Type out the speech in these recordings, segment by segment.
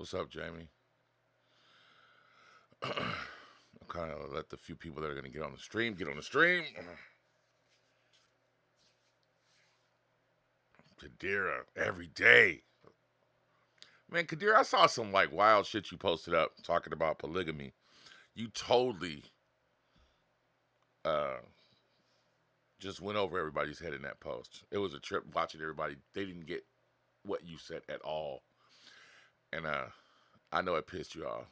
What's up, Jamie? I'm kind of let the few people that are going to get on the stream get on the stream. Kadira, every day. Man, Kadira, I saw some like wild shit you posted up talking about polygamy. You totally uh, just went over everybody's head in that post. It was a trip watching everybody. They didn't get what you said at all. And I know it pissed you off.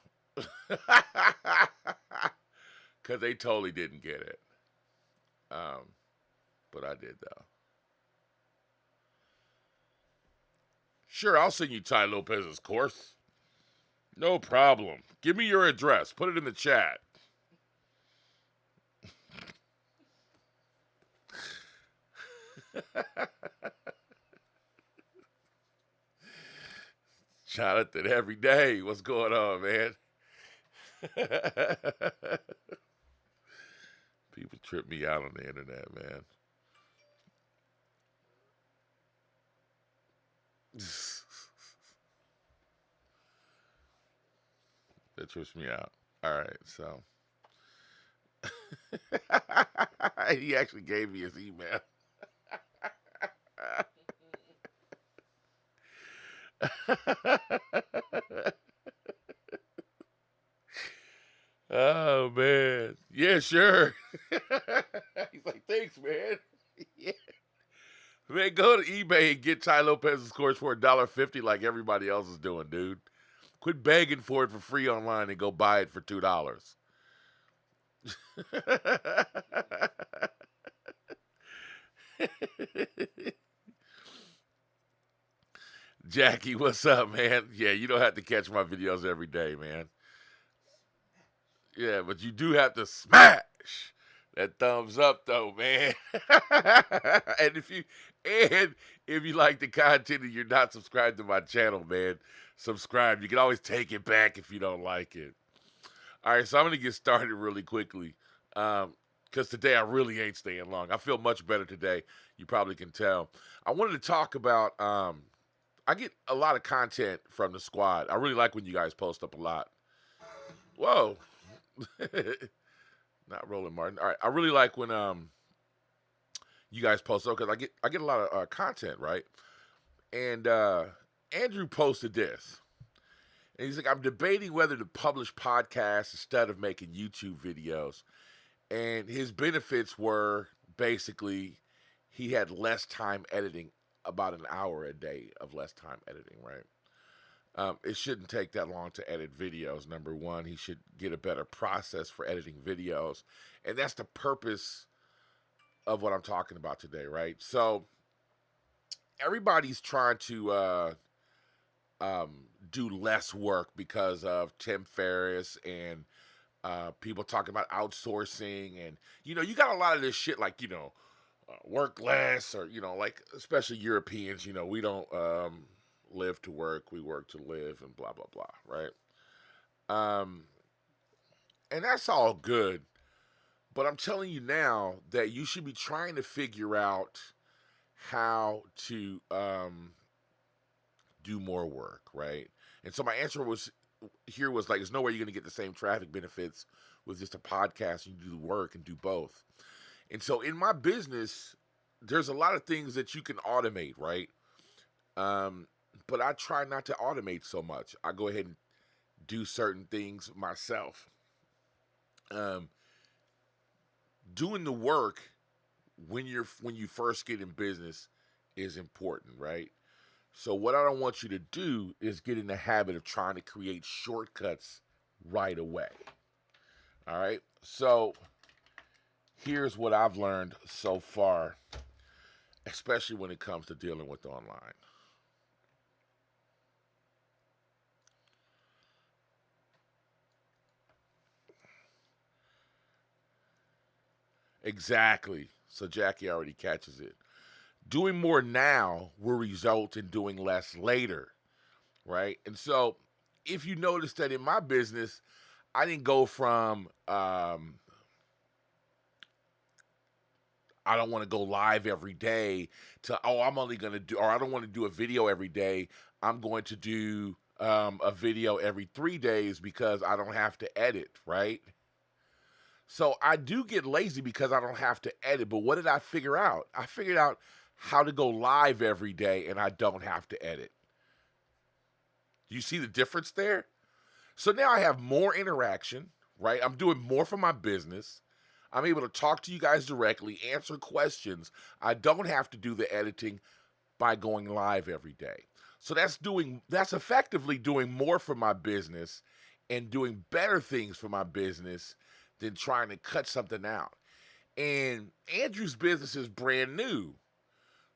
Because they totally didn't get it. Um, but I did, though. Sure, I'll send you Ty Lopez's course. No problem. Give me your address. Put it in the chat. Jonathan, every day. What's going on, man? People trip me out on the internet, man. That trips me out. All right, so he actually gave me his email. Oh man, yeah, sure. He's like, thanks, man. Yeah. Man, go to eBay and get Ty Lopez's course for $1.50 like everybody else is doing, dude. Quit begging for it for free online and go buy it for $2. Jackie, what's up, man? Yeah, you don't have to catch my videos every day, man. Yeah, but you do have to smash that thumbs up though, man. and and if you like the content and you're not subscribed to my channel, man, subscribe. You can always take it back if you don't like it. All right, so I'm gonna get started really quickly. Because today I really ain't staying long. I feel much better today. You probably can tell. I wanted to talk about. I get a lot of content from the squad. I really like when you guys post up a lot. Whoa, not Roland Martin. All right, I really like when you guys post up because I get a lot of content, right? And Andrew posted this, and he's like, "I'm debating whether to publish podcasts instead of making YouTube videos." And his benefits were basically he had less time editing, about an hour a day of less time editing, right? It shouldn't take that long to edit videos. Number one, he should get a better process for editing videos. And that's the purpose of what I'm talking about today, right? So everybody's trying to do less work because of Tim Ferriss and people talking about outsourcing. And, you got a lot of this shit like, work less or, like especially Europeans, we don't live to work, we work to live and blah, blah, blah, right? Um, and that's all good. But I'm telling you now that you should be trying to figure out how to do more work, right? And so my answer was like, there's no way you're going to get the same traffic benefits with just a podcast. You do the work and do both. And so in my business, there's a lot of things that you can automate, right? Um, but I try not to automate so much. I go ahead and do certain things myself. Um, Doing the work when you first get in business is important, right? So what I don't want you to do is get in the habit of trying to create shortcuts right away. All right? So here's what I've learned so far, especially when it comes to dealing with online. Exactly. So Jackie already catches it. Doing more now will result in doing less later, right? And so if you notice that in my business, I didn't go from I don't want to go live every day to I'm only going to do, or I don't want to do a video every day. I'm going to do a video every 3 days because I don't have to edit, right? So I do get lazy because I don't have to edit. But what did I figure out? I figured out how to go live every day and I don't have to edit. Do you see the difference there? So now I have more interaction, right? I'm doing more for my business. I'm able to talk to you guys directly, answer questions. I don't have to do the editing by going live every day. So that's effectively doing more for my business and doing better things for my business than trying to cut something out. And Andrew's business is brand new.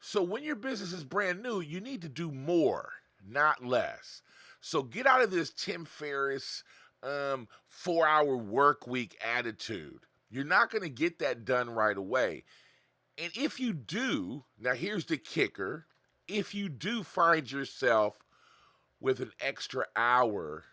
So when your business is brand new, you need to do more, not less. So get out of this Tim Ferriss 4-hour work week attitude. You're not going to get that done right away. And if you do, now here's the kicker. If you do find yourself with an extra hour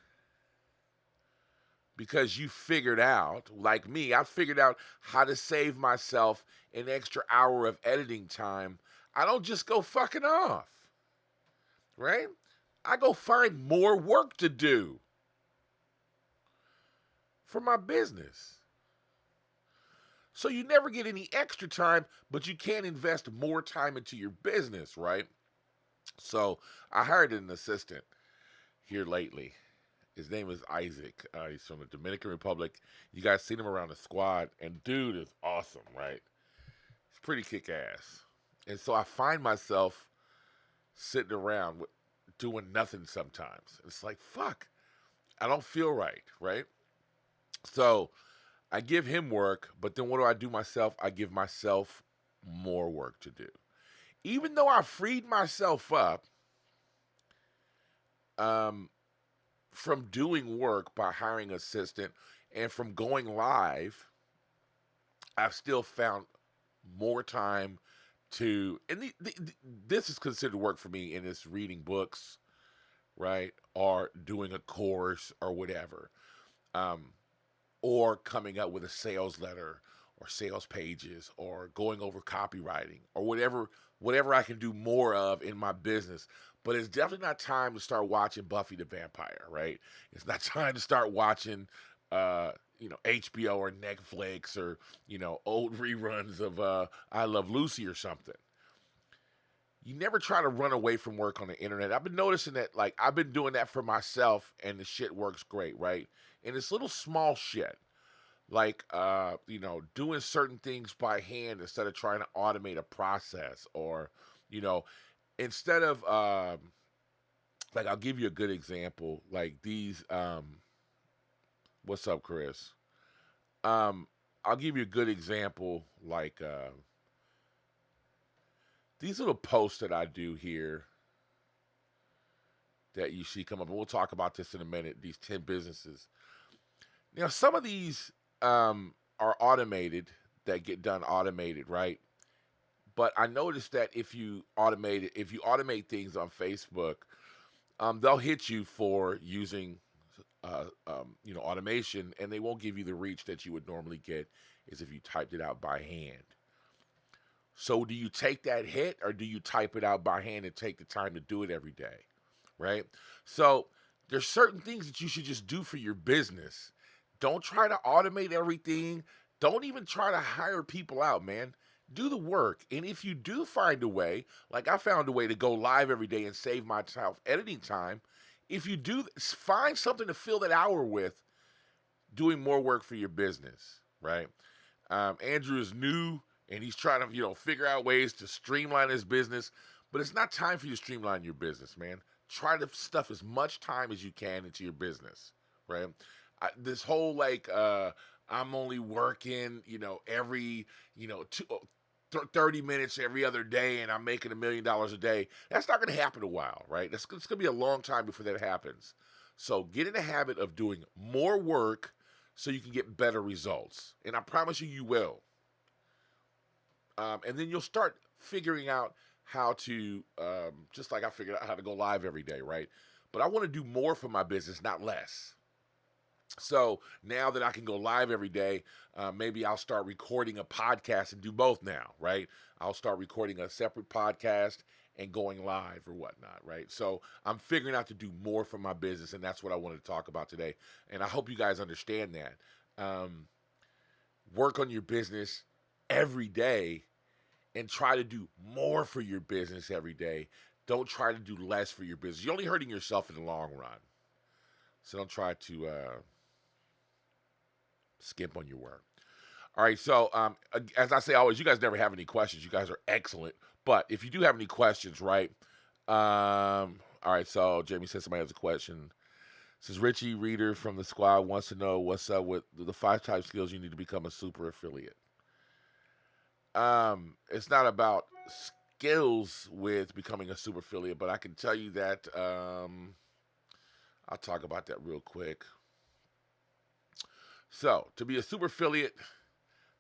because you figured out, like me, I figured out how to save myself an extra hour of editing time, I don't just go fucking off, right? I go find more work to do for my business. So you never get any extra time, but you can invest more time into your business, right? So I hired an assistant here lately. His name is Isaac. He's from the Dominican Republic. You guys seen him around the squad, and dude is awesome, right? He's pretty kick-ass. And so I find myself sitting around doing nothing sometimes. It's like, fuck, I don't feel right, right? So I give him work, but then what do I do myself? I give myself more work to do. Even though I freed myself up from doing work by hiring an assistant and from going live, I've still found more time to, and this is considered work for me, and it's reading books, right, or doing a course or whatever, or coming up with a sales letter or sales pages or going over copywriting or whatever I can do more of in my business. But it's definitely not time to start watching Buffy the Vampire, right? It's not time to start watching HBO or Netflix or, old reruns of I Love Lucy or something. You never try to run away from work on the internet. I've been noticing that, like, I've been doing that for myself, and the shit works great, right? And it's little small shit, like, doing certain things by hand instead of trying to automate a process, or, instead of, like, I'll give you a good example, like these, what's up, Chris? I'll give you a good example, like, these little posts that I do here that you see come up, and we'll talk about this in a minute, these 10 businesses. Now, some of these are automated, that get done automated, right? But I noticed that if you automate things on Facebook, they'll hit you for using, automation, and they won't give you the reach that you would normally get as if you typed it out by hand. So do you take that hit, or do you type it out by hand and take the time to do it every day, right? So there's certain things that you should just do for your business. Don't try to automate everything. Don't even try to hire people out, man. Do the work. And if you do find a way, like I found a way to go live every day and save myself editing time, if you do, find something to fill that hour with, doing more work for your business, right? Andrew is new, and he's trying to, figure out ways to streamline his business. But it's not time for you to streamline your business, man. Try to stuff as much time as you can into your business, right? This whole, like, I'm only working, every, 30 minutes every other day, and I'm making $1 million a day. That's not going to happen in a while, right? It's going to be a long time before that happens. So get in the habit of doing more work so you can get better results. And I promise you, you will. And then you'll start figuring out how to, just like I figured out how to go live every day, right? But I want to do more for my business, not less. So now that I can go live every day, maybe I'll start recording a podcast and do both now, right? I'll start recording a separate podcast and going live or whatnot, right? So I'm figuring out to do more for my business, and that's what I wanted to talk about today. And I hope you guys understand that. Um, Work on your business every day and try to do more for your business every day. Don't try to do less for your business. You're only hurting yourself in the long run. So don't try to skimp on your work. All right. So, as I say always, you guys never have any questions. You guys are excellent. But if you do have any questions, right? All right. So Jamie says somebody has a question. Says Richie Reader from the squad wants to know what's up with the 5 type skills you need to become a super affiliate. It's not about skills with becoming a super affiliate, but I can tell you that I'll talk about that real quick. So, to be a super affiliate,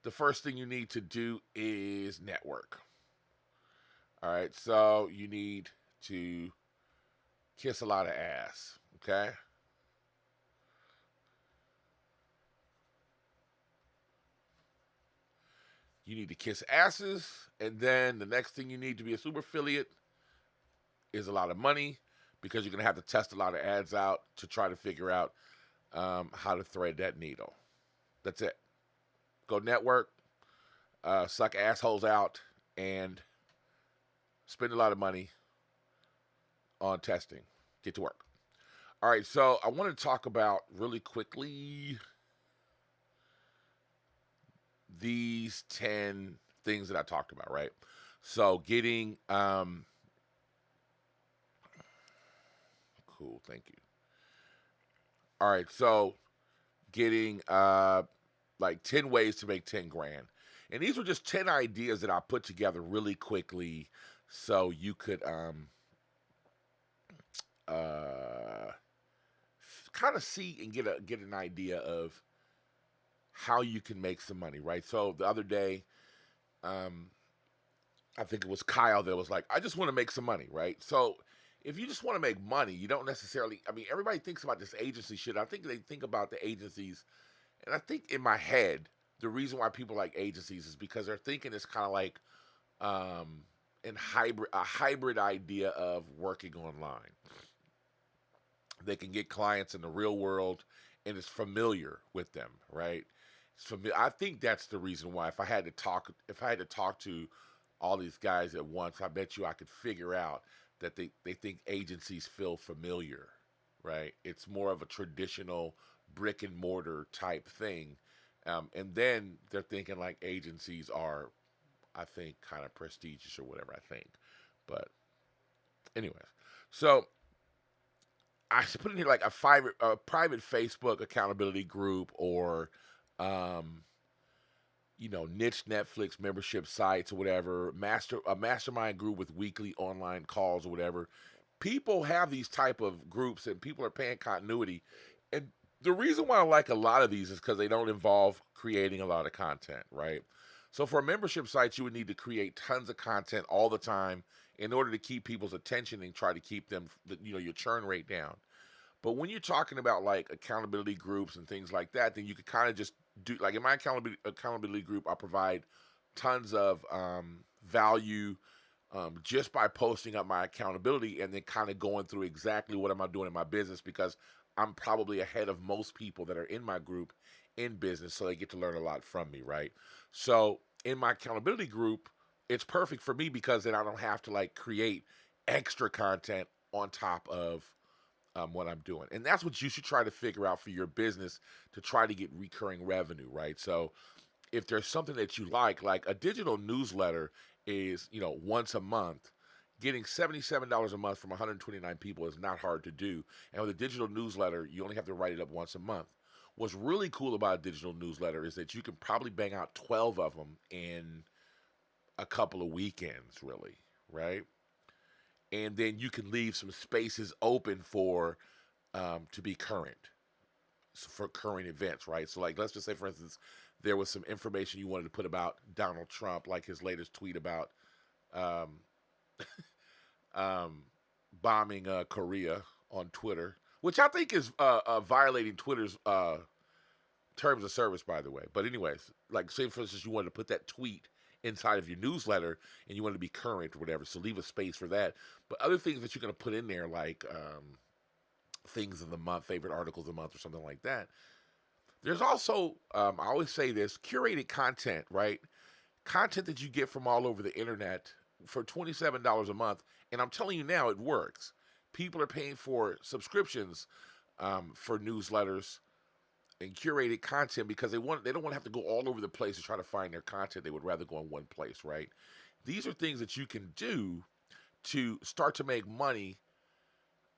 the first thing you need to do is network. All right, so you need to kiss a lot of ass, okay? You need to kiss asses, and then the next thing you need to be a super affiliate is a lot of money because you're going to have to test a lot of ads out to try to figure out how to thread that needle. That's it. Go network, suck assholes out, and spend a lot of money on testing. Get to work. All right, so I want to talk about really quickly these 10 things that I talked about, right? So getting cool, thank you. All right, so getting like 10 ways to make 10 grand. And these were just 10 ideas that I put together really quickly so you could uh kind of see and get an idea of how you can make some money, right? So the other day, um, I think it was Kyle that was like, I just want to make some money, right? So if you just want to make money, you don't necessarily, I mean, everybody thinks about this agency shit. I think they think about the agencies, and I think in my head, the reason why people like agencies is because they're thinking it's kind of like um, a hybrid idea of working online. They can get clients in the real world, and it's familiar with them, right? It's familiar. I think that's the reason why. If I had to talk to all these guys at once, I bet you I could figure out that they think agencies feel familiar, right? It's more of a traditional brick and mortar type thing, and then they're thinking like agencies are, I think, kind of prestigious or whatever. I think, but anyways, so I should put in here like a private Facebook accountability group or, um, niche Netflix membership sites or whatever. A mastermind group with weekly online calls or whatever. People have these type of groups and people are paying continuity. And the reason why I like a lot of these is because they don't involve creating a lot of content, right? So for a membership site, you would need to create tons of content all the time in order to keep people's attention and try to keep them, your churn rate down. But when you're talking about like accountability groups and things like that, then you could kind of just do like in my accountability group, I provide tons of value just by posting up my accountability and then kind of going through exactly what am I doing in my business because I'm probably ahead of most people that are in my group in business, so they get to learn a lot from me, right? So in my accountability group, it's perfect for me because then I don't have to like create extra content on top of what I'm doing. And that's what you should try to figure out for your business to try to get recurring revenue, right? So if there's something that you like a digital newsletter is, once a month, getting $77 a month from 129 people is not hard to do. And with a digital newsletter, you only have to write it up once a month. What's really cool about a digital newsletter is that you can probably bang out 12 of them in a couple of weekends, really, right? And then you can leave some spaces open for to be current, for current events, right? So, like, let's just say, for instance, there was some information you wanted to put about Donald Trump, like his latest tweet about um, um, bombing Korea on Twitter. which I think is violating Twitter's terms of service, by the way. But anyways, like say for instance, you wanted to put that tweet inside of your newsletter and you want to be current or whatever, so leave a space for that. But other things that you're going to put in there, like things of the month, favorite articles of the month, or something like that. There's also, I always say this, curated content, right? Content that you get from all over the internet for $27 a month. And I'm telling you now, it works. People are paying for subscriptions for newsletters and curated content because they don't want to have to go all over the place to try to find their content. They would rather go in one place, right? These are things that you can do to start to make money.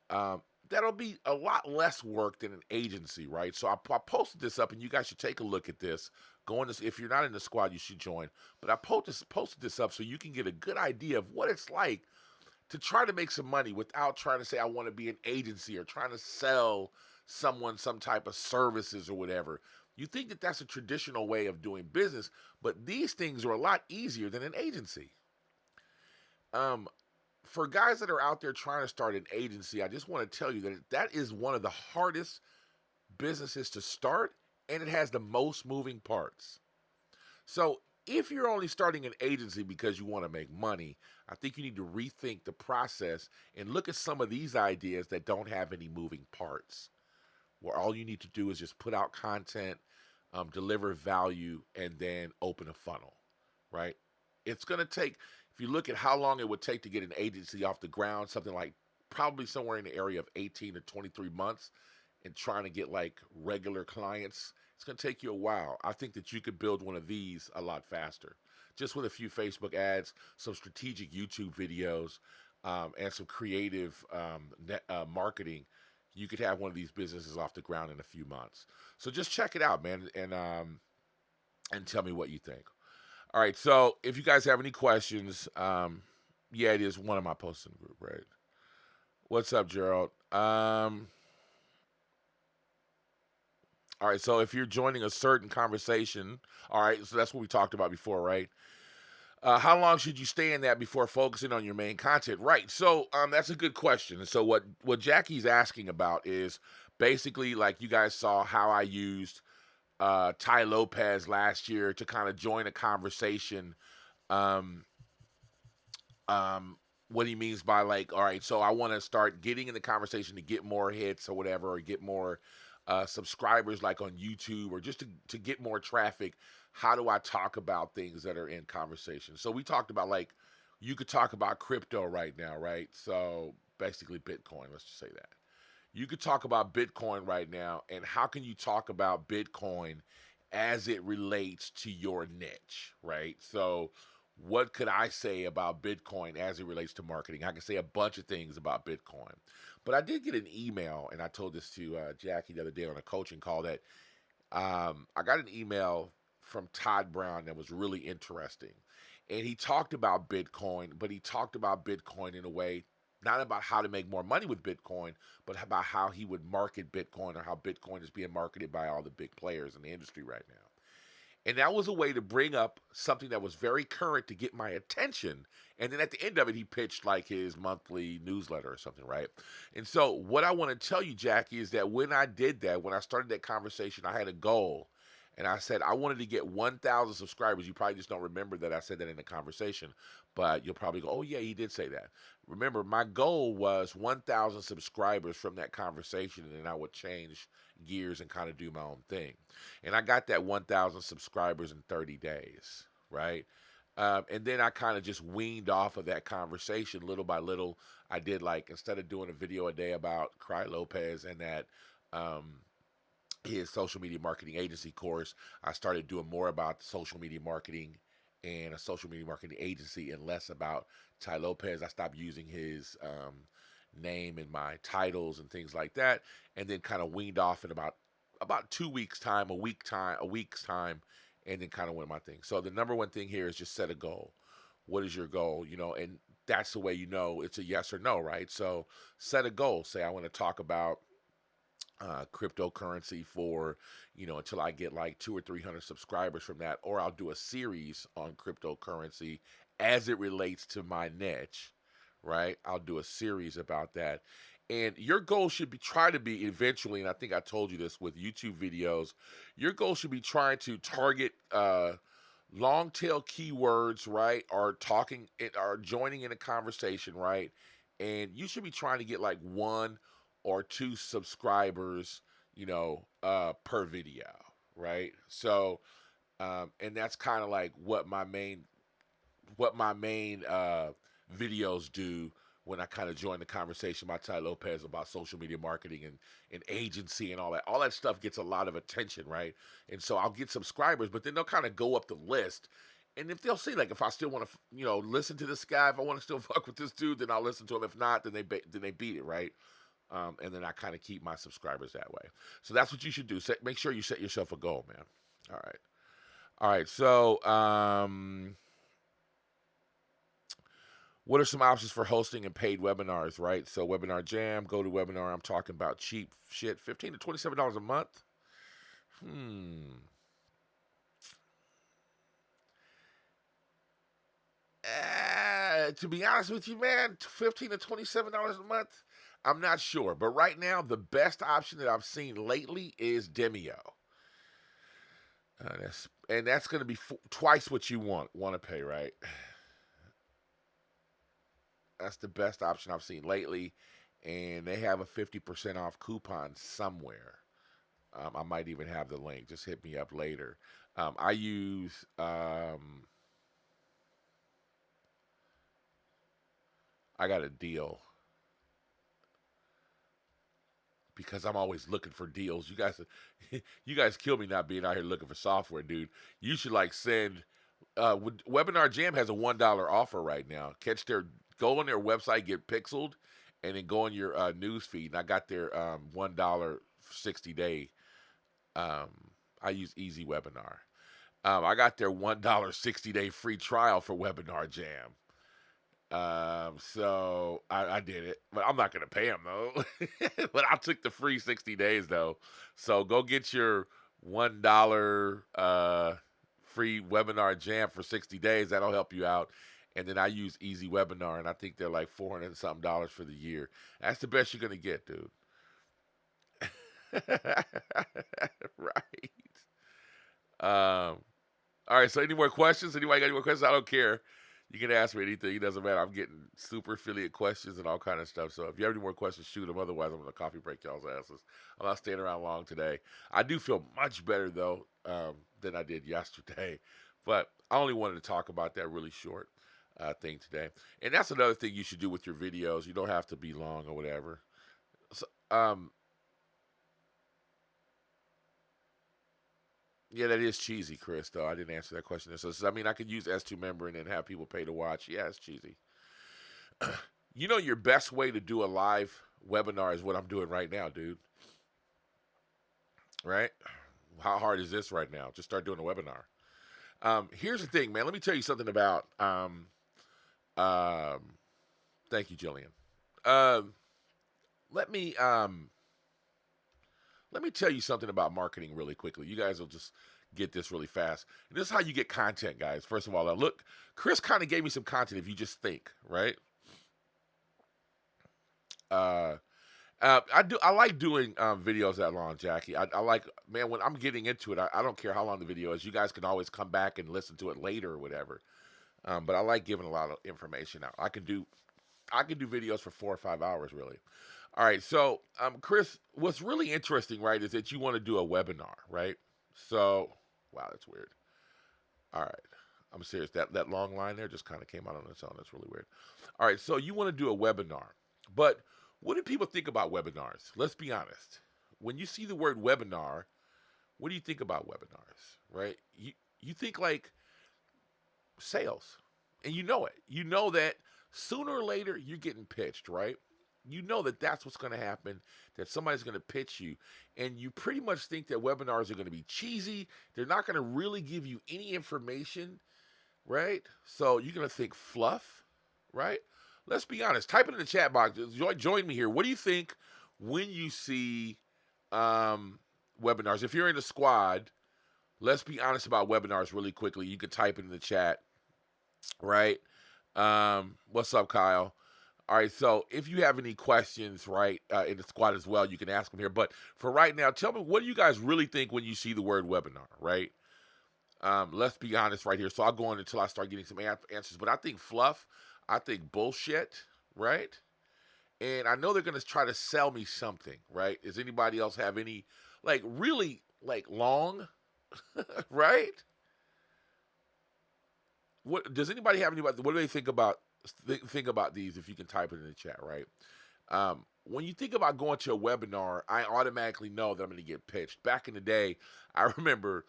That'll be a lot less work than an agency, right? So I posted this up, and you guys should take a look at this. Go in this, if you're not in the squad, you should join. But I posted this up so you can get a good idea of what it's like to try to make some money without trying to say I want to be an agency or trying to sell someone some type of services or whatever. You think that that's a traditional way of doing business, but these things are a lot easier than an agency. Um, for guys that are out there trying to start an agency, I just want to tell you that that is one of the hardest businesses to start, and it has the most moving parts. So if you're only starting an agency because you want to make money, I think you need to rethink the process and look at some of these ideas that don't have any moving parts, where all you need to do is just put out content, deliver value, and then open a funnel, right? It's going to take, if you look at how long it would take to get an agency off the ground, something like probably somewhere in the area of 18 to 23 months, and trying to get like regular clients, it's going to take you a while. I think that you could build one of these a lot faster, just with a few Facebook ads, some strategic YouTube videos, and some creative marketing. You could have one of these businesses off the ground in a few months. So just check it out, man, and tell me what you think. All right, so if you guys have any questions, yeah, it is one of my posts in the group, right? What's up, Gerald? All right, so if you're joining a certain conversation, all right, so that's what we talked about before, right? How long should you stay in that before focusing on your main content? Right. So that's a good question. And so what Jackie's asking about is basically like you guys saw how I used Ty Lopez last year to kind of join a conversation. Um, what he means by like, all right, so I want to start getting in the conversation to get more hits or whatever, or get more subscribers like on YouTube, or just to get more traffic. How do I talk about things that are in conversation? So we talked about like, you could talk about crypto right now, right? So basically Bitcoin, let's just say that. You could talk about Bitcoin right now, and how can you talk about Bitcoin as it relates to your niche, right? So what could I say about Bitcoin as it relates to marketing? I can say a bunch of things about Bitcoin. But I did get an email, and I told this to Jackie the other day on a coaching call, that I got an email from Todd Brown that was really interesting. And he talked about Bitcoin, but he talked about Bitcoin in a way, not about how to make more money with Bitcoin, but about how he would market Bitcoin, or how Bitcoin is being marketed by all the big players in the industry right now. And that was a way to bring up something that was very current to get my attention. And then at the end of it, he pitched like his monthly newsletter or something, right? And so, what I want to tell you, Jackie, is that when I did that, when I started that conversation, I had a goal. And I said, I wanted to get 1,000 subscribers. You probably just don't remember that I said that in the conversation, but you'll probably go, oh, yeah, he did say that. Remember, my goal was 1,000 subscribers from that conversation, and then I would change gears and kind of do my own thing. And I got that 1,000 subscribers in 30 days, right? And then I kind of just weaned off of that conversation little by little. I did like, instead of doing a video a day about Cry Lopez and that, his social media marketing agency course, I started doing more about social media marketing and a social media marketing agency, and less about Ty Lopez. I stopped using his name in my titles and things like that, and then kind of weaned off in about 2 weeks time, a week's time, and then kind of went my thing. So the number one thing here is just set a goal. What is your goal? And that's the way it's a yes or no, right? So set a goal. Say I want to talk about cryptocurrency for until I get like 200 or 300 subscribers from that, or I'll do a series on cryptocurrency as it relates to my niche, right? I'll do a series about that, And your goal should be try to be eventually, and I think I told you this with YouTube videos, your goal should be trying to target long tail keywords, right? Or talking it or joining in a conversation, right? And you should be trying to get like 1 or 2 subscribers, per video, right? So and that's kind of like what my main videos do when I kind of join the conversation by Ty Lopez about social media marketing and agency and all that. All that stuff gets a lot of attention, right? And so I'll get subscribers, but then they'll kind of go up the list. And if they'll see, like, if I still want to, listen to this guy, if I want to still fuck with this dude, then I'll listen to him. If not, then they beat it, right? And then I kind of keep my subscribers that way. So that's what you should do. Make sure you set yourself a goal, man. All right. So, what are some options for hosting and paid webinars, right? So Webinar Jam, go to webinar. I'm talking about cheap shit, $15 to $27 a month. To be honest with you, man, $15 to $27 a month. I'm not sure, but right now the best option that I've seen lately is Demio. That's going to be twice what you want to pay, right? That's the best option I've seen lately, and they have a 50% off coupon somewhere. I might even have the link. Just hit me up later. I use I got a deal because I'm always looking for deals. You guys kill me not being out here looking for software, dude. You should send. Webinar Jam has a $1 offer right now. Go on their website, get pixeled, and then go on your news feed. And I got their $1 60-day. I use Easy Webinar. I got their $1 60-day free trial for Webinar Jam. So I did it, but I'm not gonna pay them though. But I took the free 60 days though. So go get your $1 free Webinar Jam for 60 days. That'll help you out. And then I use Easy Webinar, and I think they're like $400 and something for the year. That's the best you're gonna get, dude. Right. All right. So any more questions? Anybody got any more questions? I don't care. You can ask me anything. It doesn't matter. I'm getting super affiliate questions and all kind of stuff. So if you have any more questions, shoot them. Otherwise, I'm going to coffee break y'all's asses. I'm not staying around long today. I do feel much better, though, than I did yesterday. But I only wanted to talk about that really short thing today. And that's another thing you should do with your videos. You don't have to be long or whatever. So, yeah, that is cheesy, Chris, though. I didn't answer that question. So, I could use S2 member and then have people pay to watch. Yeah, it's cheesy. Your best way to do a live webinar is what I'm doing right now, dude. Right? How hard is this right now? Just start doing a webinar. Here's the thing, man. Let me tell you something about... thank you, Jillian. Let me tell you something about marketing really quickly. You guys will just get this really fast. And this is how you get content, guys. First of all, look, Chris kind of gave me some content if you just think, right? I like doing videos that long, Jackie. I like, man, when I'm getting into it, I don't care how long the video is. You guys can always come back and listen to it later or whatever. But I like giving a lot of information out. I can do videos for 4 or 5 hours, really. All right, so Chris, what's really interesting, right, is that you want to do a webinar, right? So, wow, that's weird. All right, I'm serious. That long line there just kind of came out on its own. That's really weird. All right, so you want to do a webinar, but what do people think about webinars? Let's be honest. When you see the word webinar, what do you think about webinars, right? You think like sales, and you know it. You know that sooner or later you're getting pitched, right? You know that that's what's going to happen, that somebody's going to pitch you, and you pretty much think that webinars are going to be cheesy. They're not going to really give you any information, right? So you're going to think fluff, right? Let's be honest. Type it in the chat box. Join me here. What do you think when you see webinars? If you're in the squad, let's be honest about webinars really quickly. You can type it in the chat, right? What's up, Kyle? All right, so if you have any questions, right, in the squad as well, you can ask them here. But for right now, tell me, what do you guys really think when you see the word webinar, right? Let's be honest right here. So I'll go on until I start getting some answers. But I think fluff, I think bullshit, right? And I know they're gonna try to sell me something, right? Does anybody else have any, like, really, like, long, right? What does anybody have anybody? What do they think about think about these? If you can type it in the chat, right? When you think about going to a webinar, I automatically know that I'm going to get pitched. Back in the day, I remember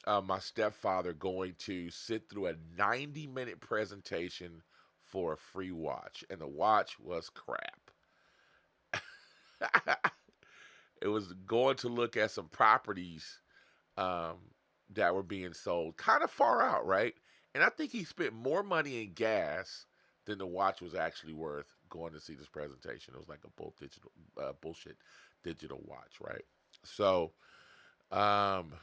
my stepfather going to sit through a 90-minute presentation for a free watch, and the watch was crap. It was going to look at some properties um, that were being sold kind of far out, right? And I think he spent more money in gas than the watch was actually worth going to see this presentation. It was like a bullshit digital watch, right? So, um,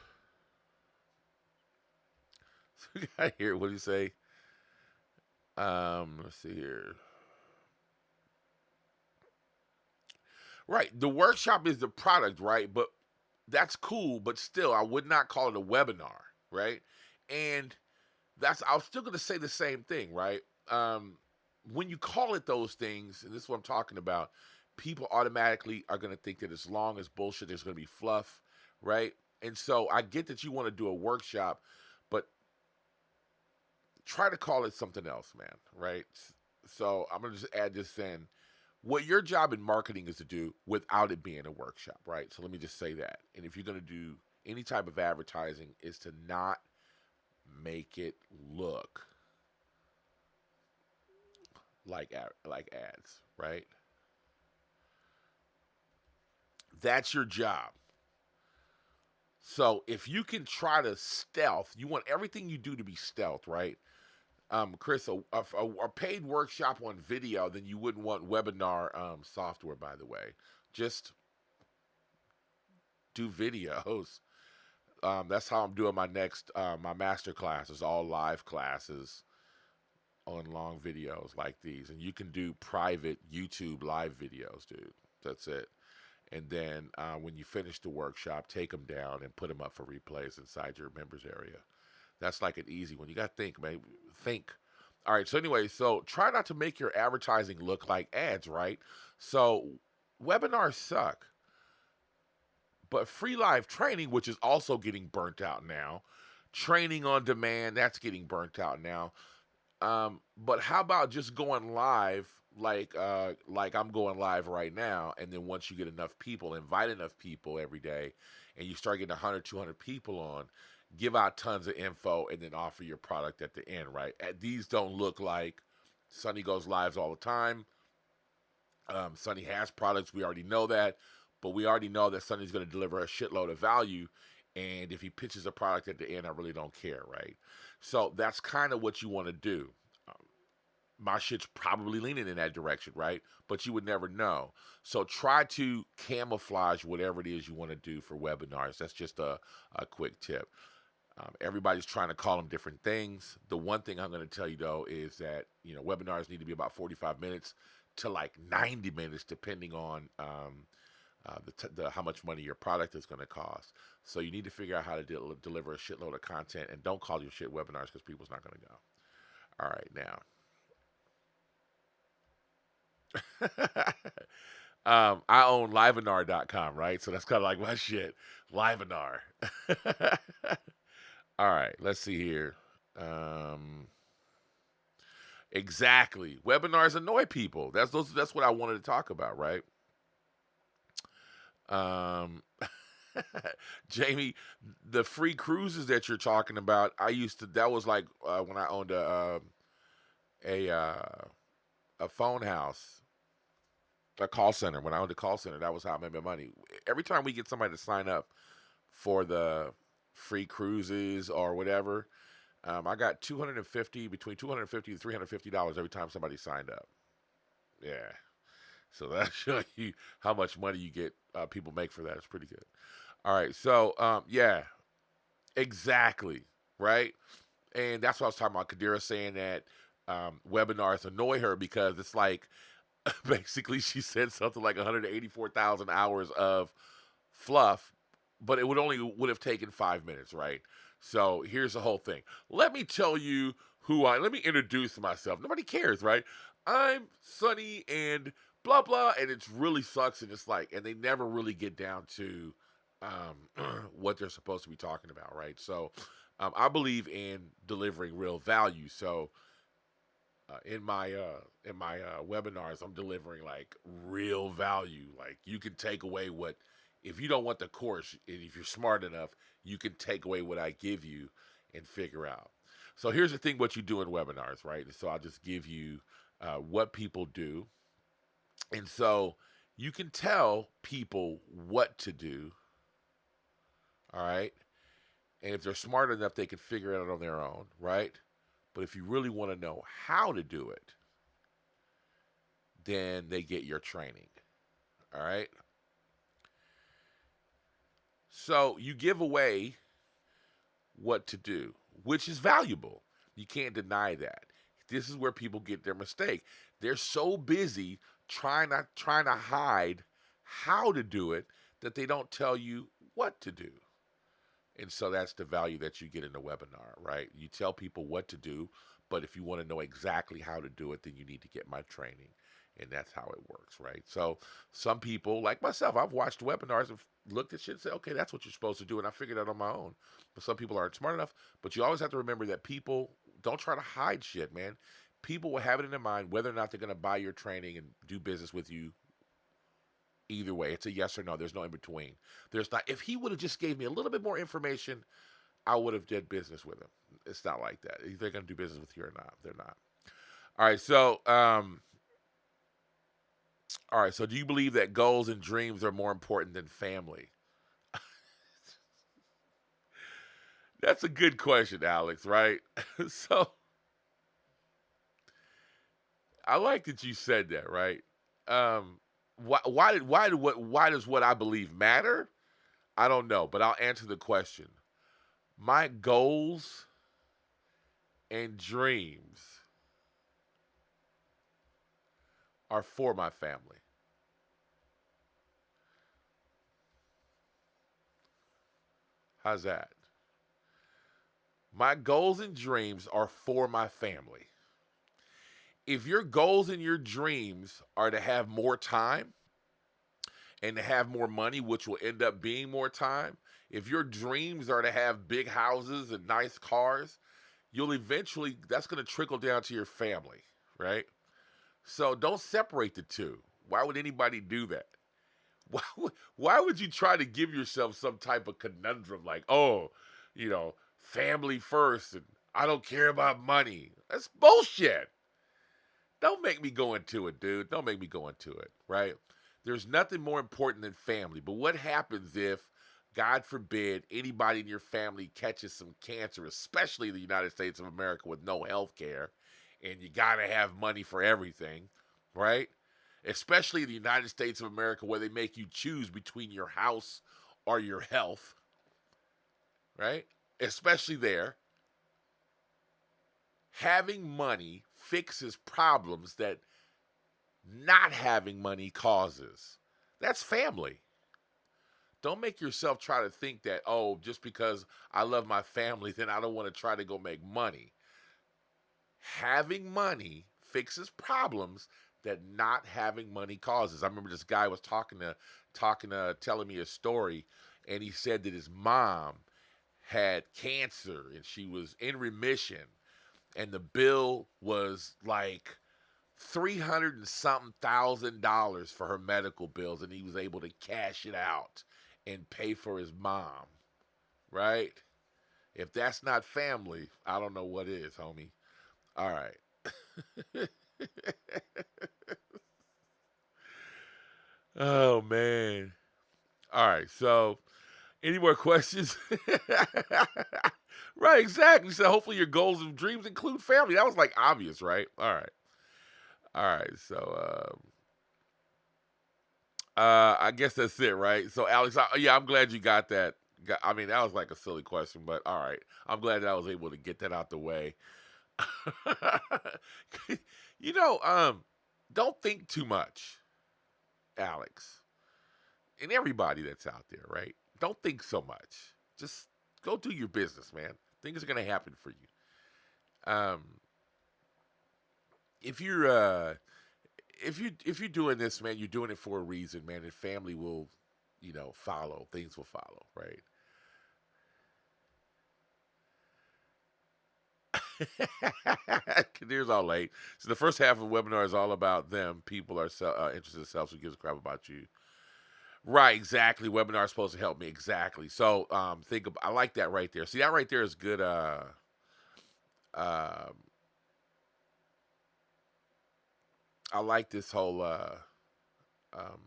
so we got here. What do you say? Let's see here. Right, the workshop is the product, right? But that's cool, but still, I would not call it a webinar, right? And I'm still going to say the same thing, right? When you call it those things, and this is what I'm talking about, people automatically are going to think that as long as bullshit, there's going to be fluff, right? And so I get that you want to do a workshop, but try to call it something else, man, right? So I'm going to just add this in. What your job in marketing is to do without it being a workshop, right? So let me just say that. And if you're going to do any type of advertising, is to not make it look like ads, right? That's your job. So if you can try to stealth, you want everything you do to be stealth, right? Chris, a paid workshop on video, then you wouldn't want webinar software, by the way. Just do videos. That's how I'm doing my next my master classes, all live classes on long videos like these, and you can do private YouTube live videos, dude. That's it. And then when you finish the workshop, take them down and put them up for replays inside your members area. That's like an easy one. You got to think, man. Think. All right. So anyway, so try not to make your advertising look like ads, right? So webinars suck, but free live training, which is also getting burnt out now, training on demand, that's getting burnt out now. But how about just going live like I'm going live right now, and then once you get enough people, invite enough people every day, and you start getting 100, 200 people on, give out tons of info, and then offer your product at the end, right? These don't look like Sonny goes lives all the time. Sonny has products, we already know that, but we already know that Sonny's going to deliver a shitload of value. And if he pitches a product at the end, I really don't care, right? So that's kind of what you want to do. My shit's probably leaning in that direction, right? But you would never know. So try to camouflage whatever it is you want to do for webinars. That's just a quick tip. Everybody's trying to call them different things. The one thing I'm going to tell you, though, is that, webinars need to be about 45 minutes to like 90 minutes, depending on the how much money your product is going to cost. So you need to figure out how to deliver a shitload of content, and don't call your shit webinars because people's not going to go. All right, now. I own livenar.com, right? So that's kind of like my shit. Livenar. All right, let's see here. Exactly. Webinars annoy people. That's what I wanted to talk about, right? Um Jamie, the free cruises that you're talking about, that was like when I owned a phone house, a call center. When I owned a call center, that was how I made my money. Every time we get somebody to sign up for the free cruises or whatever, I got between $250 and $350 every time somebody signed up. Yeah. So that shows you how much money you get people make for that. It's pretty good. All right. So yeah, exactly. Right. And that's what I was talking about. Kadira saying that webinars annoy her because it's like Basically, she said something like 184,000 hours of fluff, but it would have taken 5 minutes, right? So here's the whole thing. Let me tell you let me introduce myself. Nobody cares, right? I'm Sonny and blah blah, and it really sucks, and it's like, and they never really get down to what they're supposed to be talking about, right? So I believe in delivering real value. So in my webinars, I'm delivering like real value. Like you can take away what if you don't want the course, and if you're smart enough, you can take away what I give you and figure out. So here's the thing: what you do in webinars, right? So I'll just give you what people do, and so you can tell people what to do. All right, and if they're smart enough, they can figure it out on their own, right? But if you really want to know how to do it, then they get your training. All right. So you give away what to do, which is valuable. You can't deny that. This is where people get their mistake. They're so busy trying to hide how to do it that they don't tell you what to do. And so that's the value that you get in the webinar, right? You tell people what to do, but if you want to know exactly how to do it, then you need to get my training. And that's how it works, right? So some people, like myself, I've watched webinars and looked at shit and said, okay, that's what you're supposed to do. And I figured out on my own. But some people aren't smart enough. But you always have to remember that people don't try to hide shit, man. People will have it in their mind whether or not they're going to buy your training and do business with you. Either way, it's a yes or no. There's no in between. There's not. If he would have just gave me a little bit more information, I would have did business with him. It's not like that. Either they're going to do business with you or not. They're not. All right. So do you believe that goals and dreams are more important than family? That's a good question, Alex. Right? So I like that you said that. Right? Why does what I believe matter? I don't know, but I'll answer the question. My goals and dreams are for my family. How's that? My goals and dreams are for my family. If your goals and your dreams are to have more time and to have more money, which will end up being more time, if your dreams are to have big houses and nice cars, you'll eventually, that's going to trickle down to your family, right? So don't separate the two. Why would anybody do that? Why would you try to give yourself some type of conundrum like, oh, family first and I don't care about money? That's bullshit. Don't make me go into it, dude. Don't make me go into it, right? There's nothing more important than family. But what happens if, God forbid, anybody in your family catches some cancer, especially in the United States of America with no health care, and you got to have money for everything, right? Especially in the United States of America where they make you choose between your house or your health, right? Especially there. Having money fixes problems that not having money causes. That's family. Don't make yourself try to think that, oh, just because I love my family, then I don't want to try to go make money. Having money fixes problems that not having money causes. I remember this guy was telling me a story, and he said that his mom had cancer and she was in remission, and the bill was like 300 and something $1,000 for her medical bills, and he was able to cash it out and pay for his mom, right? If that's not family, I don't know what is, homie. All right. Oh man. All right. So, any more questions? Right, exactly. So hopefully your goals and dreams include family. That was like obvious, right? All right. All right. So I guess that's it, right? So Alex, yeah, I'm glad you got that. I mean, that was like a silly question, but all right. I'm glad that I was able to get that out the way. you know, um, don't think too much, Alex, and everybody that's out there, right? Don't think so much. Just go do your business, man. Things are gonna happen for you. Um, if you're if you're doing this, man, you're doing it for a reason, man, and family will, follow. Things will follow, right? Kadir's all late. So the first half of the webinar is all about them. People are interested in themselves. Who gives a crap about you? Right, exactly. Webinar is supposed to help me. Exactly. So think I like that right there. See, that right there is good. Um I like this whole um,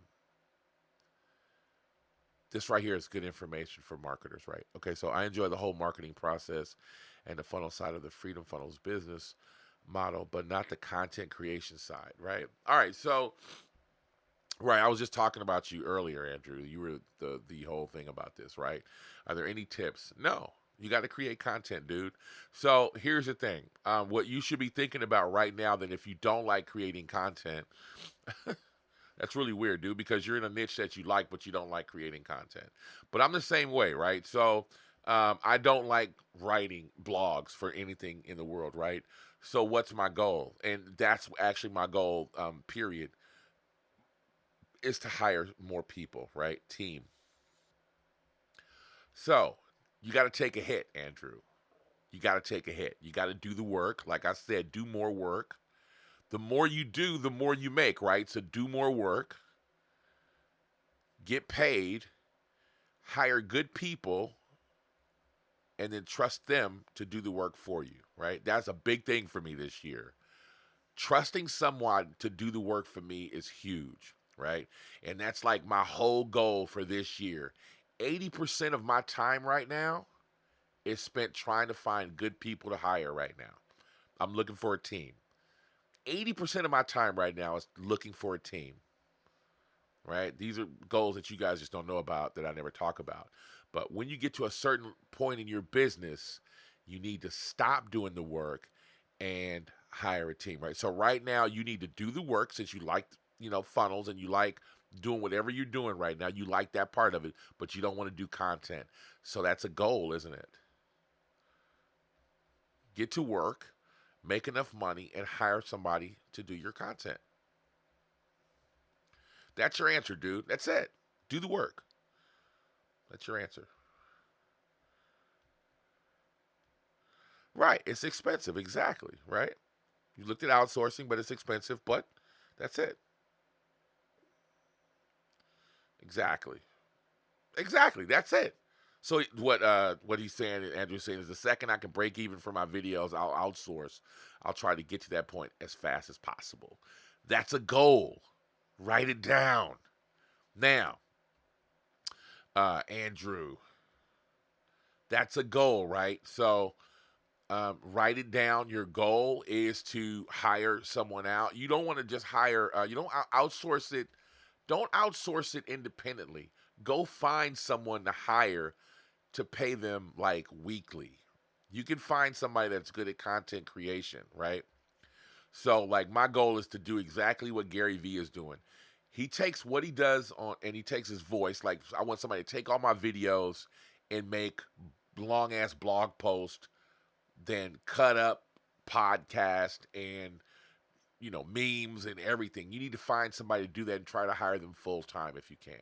this right here is good information for marketers, right? Okay, so I enjoy the whole marketing process and the funnel side of the Freedom Funnels business model, but not the content creation side, right? All right, so right, I was just talking about you earlier, Andrew. You were the whole thing about this, right? Are there any tips? No. You got to create content, dude. So here's the thing: what you should be thinking about right now. Then, if you don't like creating content, that's really weird, dude, because you're in a niche that you like, but you don't like creating content. But I'm the same way, right? So I don't like writing blogs for anything in the world, right? So what's my goal? And that's actually my goal, period, is to hire more people, right? Team. So you got to take a hit, Andrew. You got to take a hit. You got to do the work. Like I said, do more work. The more you do, the more you make, right? So do more work, get paid, hire good people, and then trust them to do the work for you, right? That's a big thing for me this year. Trusting someone to do the work for me is huge, right? And that's like my whole goal for this year. 80% of my time right now is spent trying to find good people to hire right now. I'm looking for a team. 80% of my time right now is looking for a team, right? These are goals that you guys just don't know about that I never talk about. But when you get to a certain point in your business, you need to stop doing the work and hire a team, right? So right now you need to do the work since you like, funnels and you like doing whatever you're doing right now. You like that part of it, but you don't want to do content. So that's a goal, isn't it? Get to work, make enough money, and hire somebody to do your content. That's your answer, dude. That's it. Do the work. That's your answer. Right. It's expensive. Exactly. Right. You looked at outsourcing, but it's expensive, but that's it. Exactly. Exactly. That's it. So what he's saying, Andrew's saying, is the second I can break even for my videos, I'll outsource. I'll try to get to that point as fast as possible. That's a goal. Write it down. Now, Andrew, that's a goal, right? So write it down. Your goal is to hire someone out. You don't want to just hire. You don't outsource it. Don't outsource it independently. Go find someone to hire to pay them like weekly. You can find somebody that's good at content creation, right? So like my goal is to do exactly what Gary Vee is doing. He takes what he does on and he takes his voice. Like I want somebody to take all my videos and make long ass blog posts, then cut up podcast and memes and everything. You need to find somebody to do that and try to hire them full time if you can,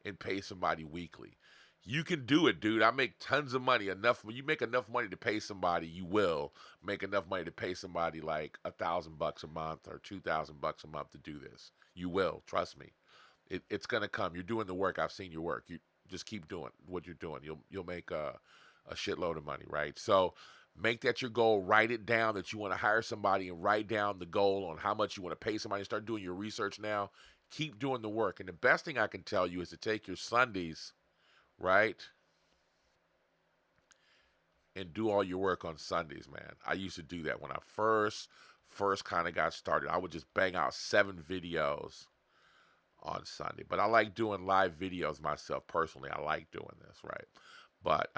and pay somebody weekly. You can do it, dude. I make tons of money. Enough. When you make enough money to pay somebody, you will make enough money to pay somebody like $1,000 a month or $2,000 a month to do this. You will. Trust me. It's gonna come. You're doing the work. I've seen your work. You just keep doing what you're doing. You'll make a shitload of money, right? So make that your goal. Write it down that you want to hire somebody and write down the goal on how much you want to pay somebody. Start doing your research now. Keep doing the work. And the best thing I can tell you is to take your Sundays, right, and do all your work on Sundays, man. I used to do that when I first kind of got started. I would just bang out 7 videos on Sunday. But I like doing live videos myself personally. I like doing this, right? But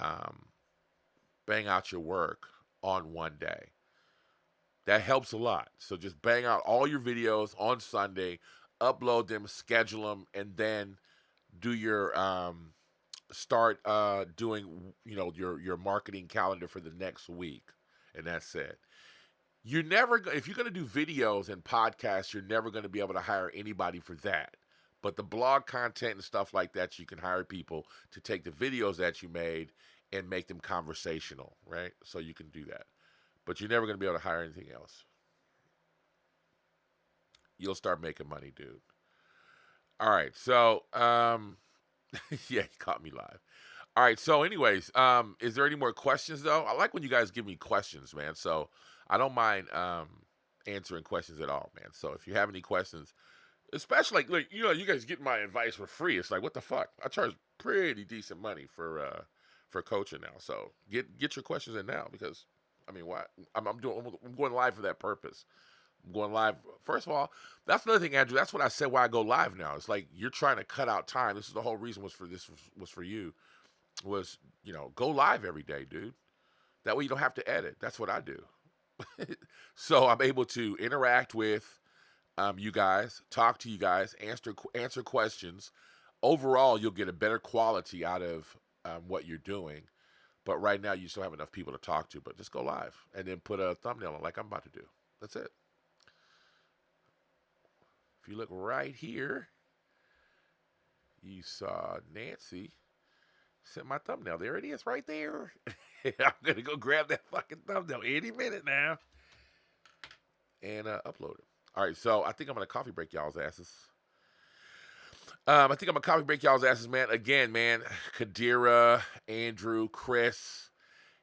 bang out your work on one day. That helps a lot. So just bang out all your videos on Sunday, upload them, schedule them, and then do your start doing your marketing calendar for the next week, and that's it. You're never if you're going to do videos and podcasts, you're never going to be able to hire anybody for that. But the blog content and stuff like that, you can hire people to take the videos that you made and make them conversational, right? So you can do that. But you're never going to be able to hire anything else. You'll start making money, dude. All right. So, yeah, you caught me live. All right. So, anyways, is there any more questions though? I like when you guys give me questions, man. So I don't mind answering questions at all, man. So if you have any questions, especially like you guys get my advice for free. It's like what the fuck? I charge pretty decent money for coaching now. So get your questions in now because I mean, why? I'm going live for that purpose. I'm going live. First of all, that's another thing, Andrew. That's what I said. Why I go live now. It's like you're trying to cut out time. This is the whole reason was for you was go live every day, dude. That way you don't have to edit. That's what I do. So I'm able to interact with you guys, talk to you guys, answer questions. Overall, you'll get a better quality out of what you're doing. But right now, you still have enough people to talk to. But just go live and then put a thumbnail on like I'm about to do. That's it. If you look right here, you saw Nancy sent my thumbnail. There it is right there. I'm going to go grab that fucking thumbnail any minute now and upload it. All right, so I think I'm going to coffee break y'all's asses. I think I'm going to coffee break y'all's asses, man. Again, man, Kadira, Andrew, Chris,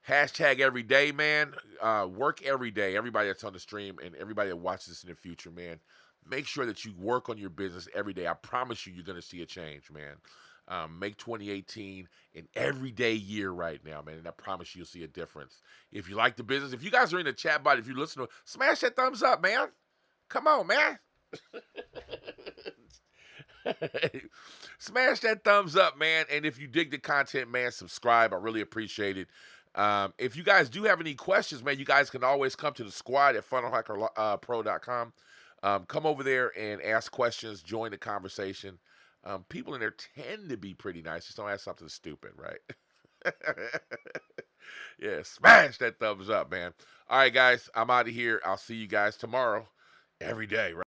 hashtag every day, man. Work every day. Everybody that's on the stream and everybody that watches this in the future, man. Make sure that you work on your business every day. I promise you're going to see a change, man. Make 2018 an everyday year right now, man. And I promise you'll see a difference. If you like the business, if you guys are in the chat bot, if you listen to it, smash that thumbs up, man. Come on, man. Smash that thumbs up, man. And if you dig the content, man, subscribe. I really appreciate it. If you guys do have any questions, man, you guys can always come to the squad at funnelhackerpro.com. Come over there and ask questions, join the conversation. People in there tend to be pretty nice. Just don't ask something stupid, right? Yeah, smash that thumbs up, man. All right, guys, I'm out of here. I'll see you guys tomorrow every day, right?